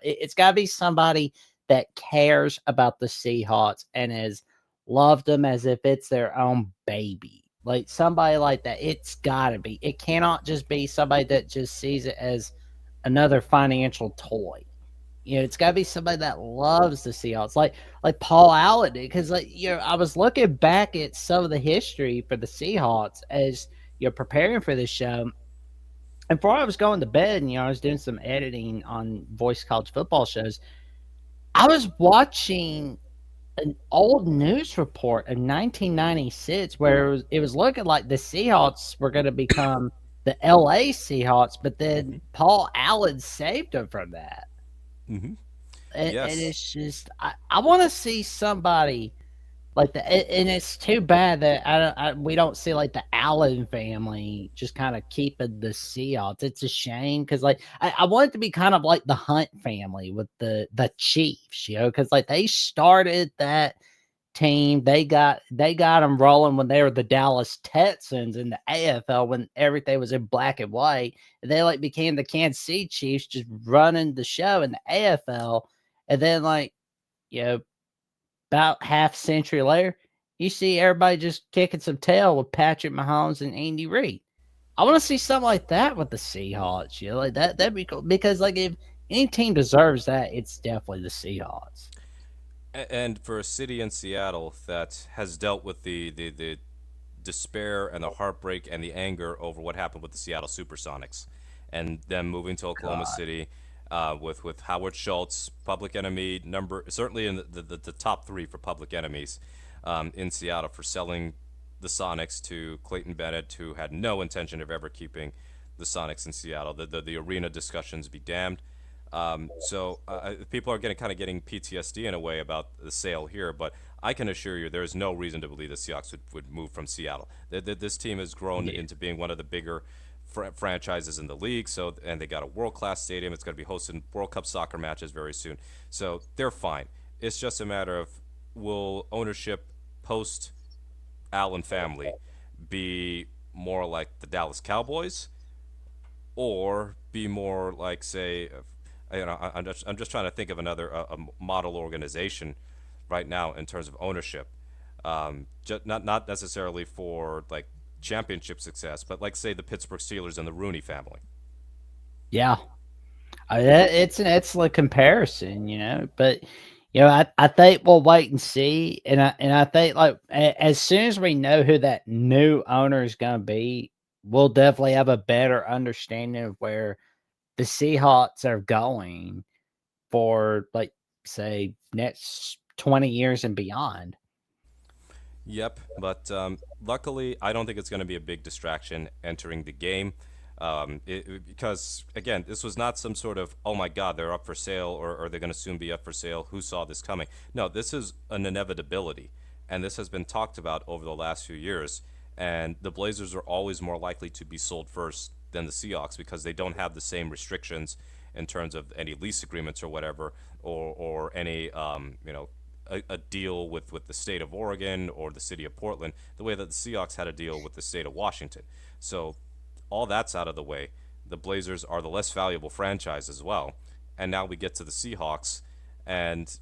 it's got to be somebody that cares about the Seahawks and has loved them as if it's their own baby. Like somebody like that, it's got to be. It cannot just be somebody that just sees it as another financial toy. You know, it's got to be somebody that loves the Seahawks, like Paul Allen did. Because I was looking back at some of the history for the Seahawks as you're preparing for this show, and before I was going to bed, and I was doing some editing on voice college football shows. I was watching an old news report in 1996 where it was looking like the Seahawks were going to become the LA Seahawks, but Hmm. then Paul Allen saved them from that. Hmm. And Yes. it's just I want to see somebody like that, and it's too bad that we don't see like the Allen family just kind of keeping the Seahawks. It's a shame because like I want it to be kind of like the Hunt family with the Chiefs, because like they started that team. They got them rolling when they were the Dallas Texans in the AFL when everything was in black and white. And they like became the Kansas City Chiefs, just running the show in the AFL. And then you know, about half century later, You see everybody just kicking some tail with Patrick Mahomes and Andy Reid. I want to see something like that with the Seahawks. You know, like that. That'd be cool because, like, if any team deserves that, it's definitely the Seahawks. And for a city in Seattle that has dealt with the despair and the heartbreak and the anger over what happened with the Seattle Supersonics, and them moving to Oklahoma God, City, with Howard Schultz, public enemy number certainly in the top three for public enemies, in Seattle for selling the Sonics to Clayton Bennett, who had no intention of ever keeping the Sonics in Seattle. The arena discussions be damned. So people are getting PTSD in a way about the sale here, but I can assure you there is no reason to believe the Seahawks would move from Seattle. This team has grown yeah, into being one of the bigger franchises in the league. So and they got a world class stadium. It's going to be hosting World Cup soccer matches very soon. So they're fine. It's just a matter of will ownership post Allen family be more like the Dallas Cowboys or be more like say I'm just trying to think of another a model organization right now in terms of ownership, just not necessarily for like championship success, but like say the Pittsburgh Steelers and the Rooney family. yeah. It's an excellent comparison, you know. But I think we'll wait and see, and I think like as soon as we know who that new owner is going to be, we'll definitely have a better understanding of where the Seahawks are going for, like, say, next 20 years and beyond. Yep, but luckily, I don't think it's going to be a big distraction entering the game. Because, again, this was not some sort of, oh my God, they're up for sale or they're going to soon be up for sale. Who saw this coming? No, this is an inevitability. And this has been talked about over the last few years. And the Blazers are always more likely to be sold first than the Seahawks because they don't have the same restrictions in terms of any lease agreements or whatever, or any a deal with the state of Oregon or the city of Portland, the way that the Seahawks had a deal with the state of Washington. So all that's out of the way. The Blazers are the less valuable franchise as well. And now we get to the Seahawks, and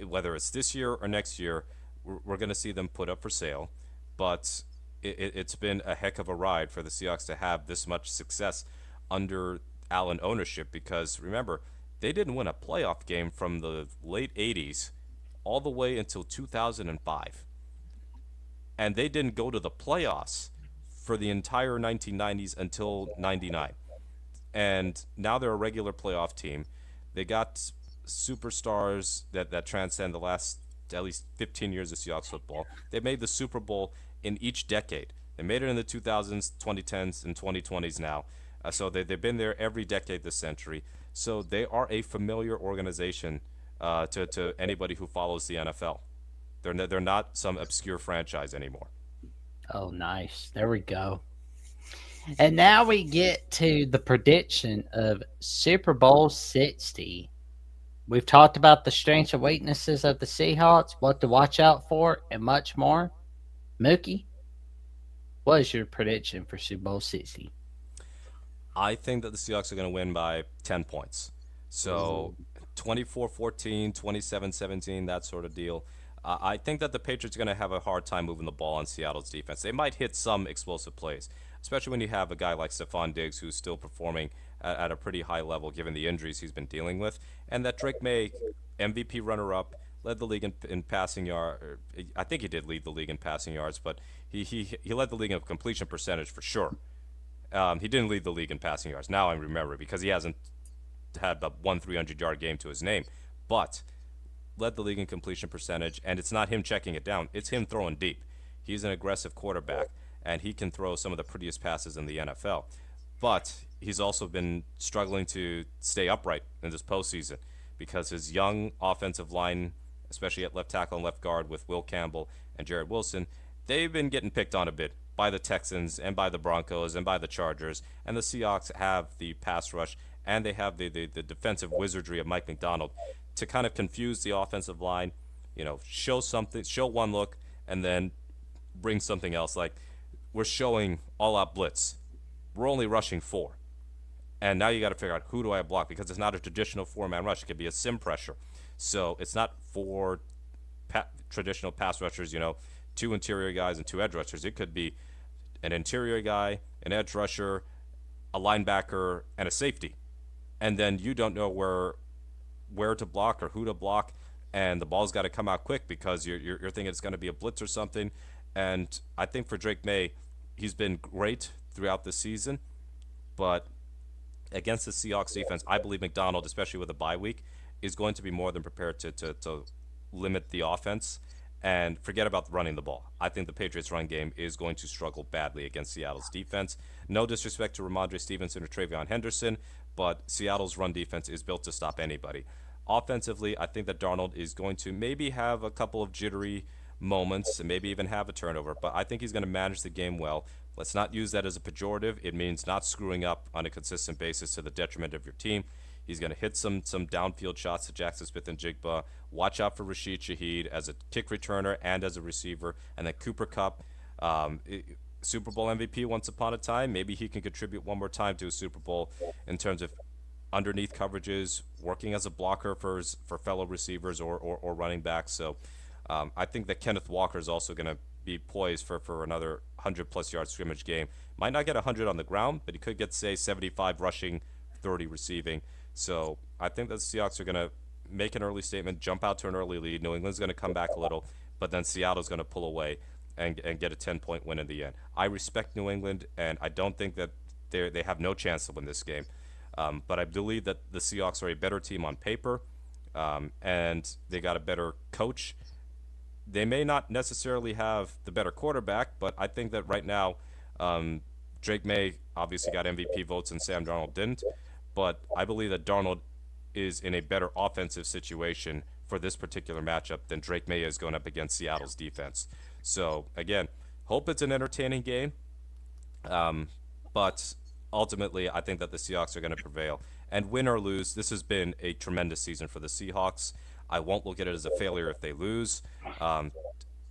whether it's this year or next year, we're going to see them put up for sale. But it's been a heck of a ride for the Seahawks to have this much success under Allen ownership because remember, they didn't win a playoff game from the late 80s all the way until 2005. And they didn't go to the playoffs for the entire 1990s until 99. And now they're a regular playoff team. They got superstars that transcend the last at least 15 years of Seahawks football. They made the Super Bowl in each decade. They made it in the 2000s, 2010s, and 2020s now. So they've been there every decade this century. So they are a familiar organization to anybody who follows the NFL. They're not some obscure franchise anymore. Oh, nice. There we go. And now we get to the prediction of Super Bowl 60. We've talked about the strengths and weaknesses of the Seahawks, what to watch out for, and much more. Mookie, what is your prediction for Super Bowl 60? I think that the Seahawks are going to win by 10 points. So Ooh. 24-14, 27-17, that sort of deal. I think that the Patriots are going to have a hard time moving the ball on Seattle's defense. They might hit some explosive plays, especially when you have a guy like Stephon Diggs who's still performing at a pretty high level given the injuries he's been dealing with, and that Drake May, MVP runner-up, led the league in passing yard. I think he did lead the league in passing yards, but he led the league in completion percentage for sure. He didn't lead the league in passing yards. Now I remember because he hasn't had but one 300-yard game to his name, but led the league in completion percentage, and it's not him checking it down. It's him throwing deep. He's an aggressive quarterback, and he can throw some of the prettiest passes in the NFL. But he's also been struggling to stay upright in this postseason because his young offensive line, especially at left tackle and left guard with Will Campbell and Jared Wilson, they've been getting picked on a bit by the Texans and by the Broncos and by the Chargers. And the Seahawks have the pass rush and they have the defensive wizardry of Mike McDonald to kind of confuse the offensive line, show something, show one look, and then bring something else. Like we're showing all out blitz. We're only rushing four. And now you got to figure out who do I block because it's not a traditional four-man rush. It could be a sim pressure. So it's not four traditional pass rushers, two interior guys and two edge rushers. It could be an interior guy, an edge rusher, a linebacker, and a safety. And then you don't know where to block or who to block, and the ball's got to come out quick because you're thinking it's going to be a blitz or something. And I think for Drake May, he's been great throughout the season, but against the Seahawks defense, I believe McDonald, especially with a bye week, is going to be more than prepared to limit the offense and forget about running the ball. I think the Patriots' run game is going to struggle badly against Seattle's defense. No disrespect to Ramondre Stevenson or Travion Henderson, but Seattle's run defense is built to stop anybody. Offensively, I think that Darnold is going to maybe have a couple of jittery moments and maybe even have a turnover, but I think he's going to manage the game well. Let's not use that as a pejorative. It means not screwing up on a consistent basis to the detriment of your team. He's going to hit some downfield shots to Jackson Smith and Jigba. Watch out for Rashid Shaheed as a kick returner and as a receiver. And then Cooper Kupp, Super Bowl MVP once upon a time. Maybe he can contribute one more time to a Super Bowl in terms of underneath coverages, working as a blocker for fellow receivers or running backs. So I think that Kenneth Walker is also going to be poised for another 100-plus yard scrimmage game. Might not get 100 on the ground, but he could get, say, 75 rushing, 30 receiving. So I think that the Seahawks are going to make an early statement, jump out to an early lead. New England's going to come back a little, but then Seattle's going to pull away and get a 10-point win in the end. I respect New England, and I don't think that they have no chance to win this game. But I believe that the Seahawks are a better team on paper, and they got a better coach. They may not necessarily have the better quarterback, but I think that right now, Drake May obviously got MVP votes and Sam Darnold didn't. But I believe that Darnold is in a better offensive situation for this particular matchup than Drake May is going up against Seattle's defense. So again, hope it's an entertaining game. But ultimately, I think that the Seahawks are going to prevail. And win or lose, this has been a tremendous season for the Seahawks. I won't look at it as a failure if they lose. Um,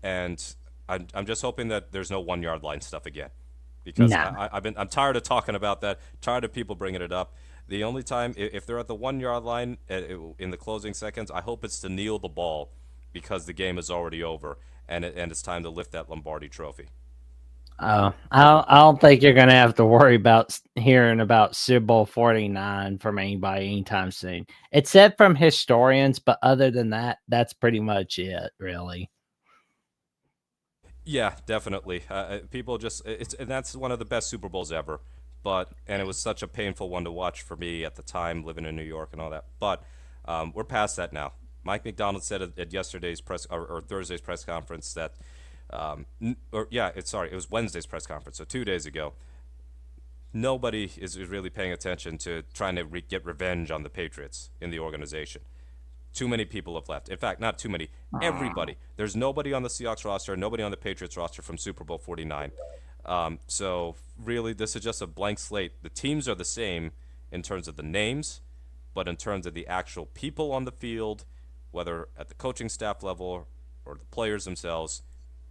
and I'm just hoping that there's no 1 yard line stuff again, because Nah. I'm tired of talking about that. Tired of people bringing it up. The only time if they're at the 1 yard line in the closing seconds, I hope it's to kneel the ball because the game is already over and it's time to lift that Lombardi Trophy. Oh, I don't think you're going to have to worry about hearing about Super Bowl 49 from anybody anytime soon, except from historians. But other than that, that's pretty much it, really. Yeah, definitely. People just it's and that's one of the best Super Bowls ever. And it was such a painful one to watch for me at the time, living in New York and all that. But we're past that now. Mike McDonald said at yesterday's press or Thursday's press conference that, or yeah, it was Wednesday's press conference, so 2 days ago. Nobody is really paying attention to trying to get revenge on the Patriots in the organization. Too many people have left. In fact, not too many. Everybody. There's nobody on the Seahawks roster, nobody on the Patriots roster from Super Bowl 49. So really, this is just a blank slate. The teams are the same in terms of the names, but in terms of the actual people on the field, whether at the coaching staff level or the players themselves,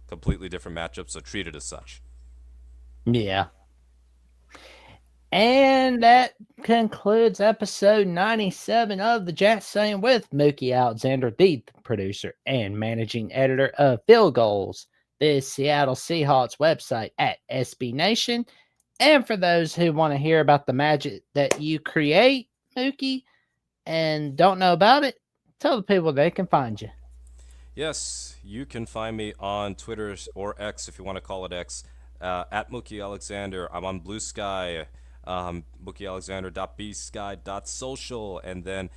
completely different matchups. So treat it as such. Yeah. And that concludes episode 97 of the Jacksonian with Mookie Alexander, the producer and managing editor of Field Goals, the Seattle Seahawks website at SB Nation. And for those who want to hear about the magic that you create, Mookie, and don't know about it, tell the people they can find you. Yes, you can find me on Twitter or X if you want to call it X, at Mookie Alexander. I'm on Blue Sky, mookiealexander.bsky.social, and then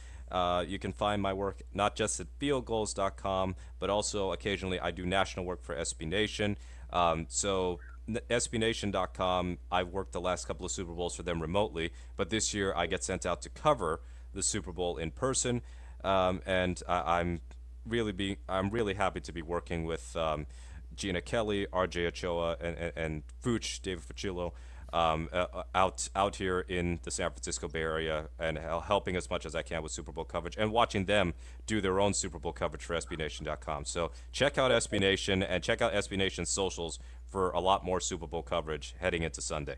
you can find my work not just at fieldgoals.com, but also occasionally I do national work for SB Nation. So SBNation.com, I've worked the last couple of Super Bowls for them remotely, but this year I get sent out to cover the Super Bowl in person, and I'm really happy to be working with Gina Kelly, RJ Ochoa, and Fuchs, David Fucillo, out here in the San Francisco Bay Area and helping as much as I can with Super Bowl coverage and watching them do their own Super Bowl coverage for SBNation.com. So check out SB Nation and check out SB Nation's socials for a lot more Super Bowl coverage heading into Sunday.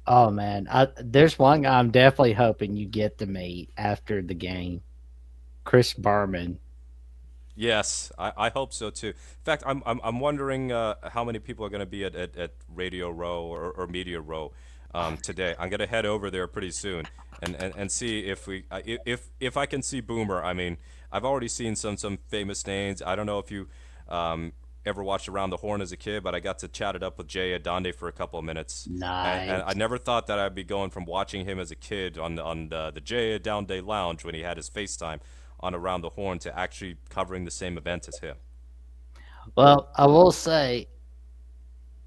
Oh, man. There's one guy I'm definitely hoping you get to meet after the game, Chris Berman. Yes, I hope so too. In fact, I'm wondering how many people are going to be at Radio Row or Media Row today. I'm going to head over there pretty soon and see if we if I can see Boomer. I mean, I've already seen some famous names. I don't know if you ever watched Around the Horn as a kid, but I got to chat it up with Jay Adonde for a couple of minutes. And I Nice. never thought that I'd be going from watching him as a kid on the Jay Adonde Lounge when he had his FaceTime on Around the Horn to actually covering the same event as him. Well, I will say,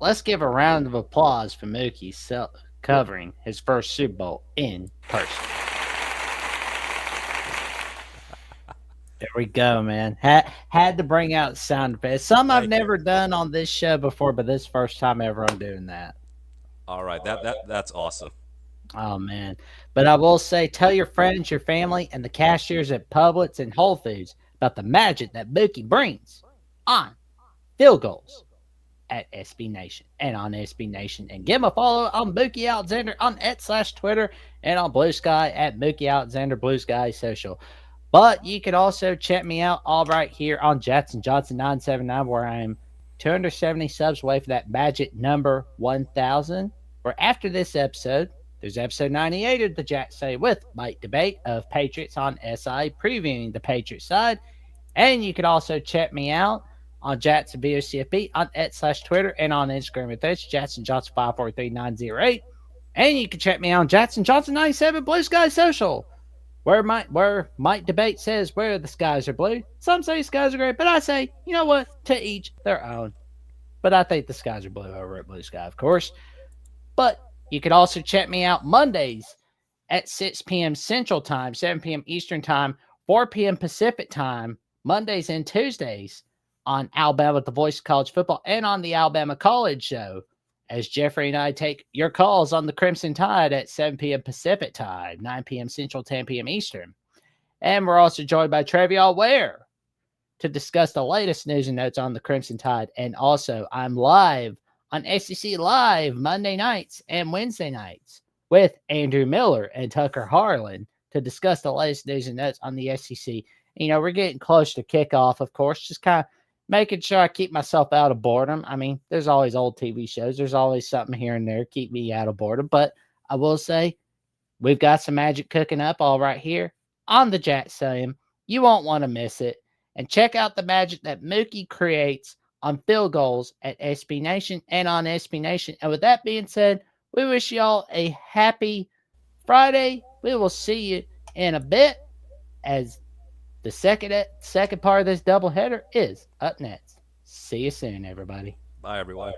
let's give a round of applause for Mookie covering his first Super Bowl in person. There we go, man. Had to bring out sound effects. Some I've Thank you. never done on this show before, but this first time ever I'm doing that. All right, that's awesome. Oh man. But I will say, tell your friends, your family, and the cashiers at Publix and Whole Foods about the magic that Mookie brings on field goals at SB Nation and on SB Nation. And give him a follow on Mookie Alexander on /Twitter and on Blue Sky at Mookie Alexander Blue Sky Social. But you can also check me out all right here on Jackson Johnson 979, where I'm 270 subs away for that magic number 1,000. Where after this episode, there's episode 98 of the Jack Say with Mike Debate of Patriots on SI, previewing the Patriots side. And you can also check me out on Jackson BOCFB on /Twitter and on Instagram with this Jackson Johnson 543908. And you can check me out on Jackson Johnson 97 Blue Sky Social, where Mike Debate says where the skies are blue. Some say skies are gray, but I say, you know what? To each their own. But I think the skies are blue over at Blue Sky, of course. But you can also check me out Mondays at 6 p.m. Central Time, 7 p.m. Eastern Time, 4 p.m. Pacific Time, Mondays and Tuesdays on Alabama, the voice of college football, and on the Alabama College Show, as Jeffrey and I take your calls on the Crimson Tide at 7 p.m. Pacific Time, 9 p.m. Central, 10 p.m. Eastern. And we're also joined by Treviall Ware to discuss the latest news and notes on the Crimson Tide. And also, I'm live on SEC Live Monday nights and Wednesday nights with Andrew Miller and Tucker Harlan to discuss the latest news and notes on the SEC. You know, we're getting close to kickoff, of course, just kind of making sure I keep myself out of boredom. I mean, there's always old TV shows, there's always something here and there keep me out of boredom. But I will say, we've got some magic cooking up all right here on the Jacksonian. You won't want to miss it. And check out the magic that Mookie creates on field goals at SB Nation and on SB Nation. And with that being said, we wish y'all a happy Friday. We will see you in a bit as the second part of this doubleheader is up next. See you soon, everybody. Bye, everyone.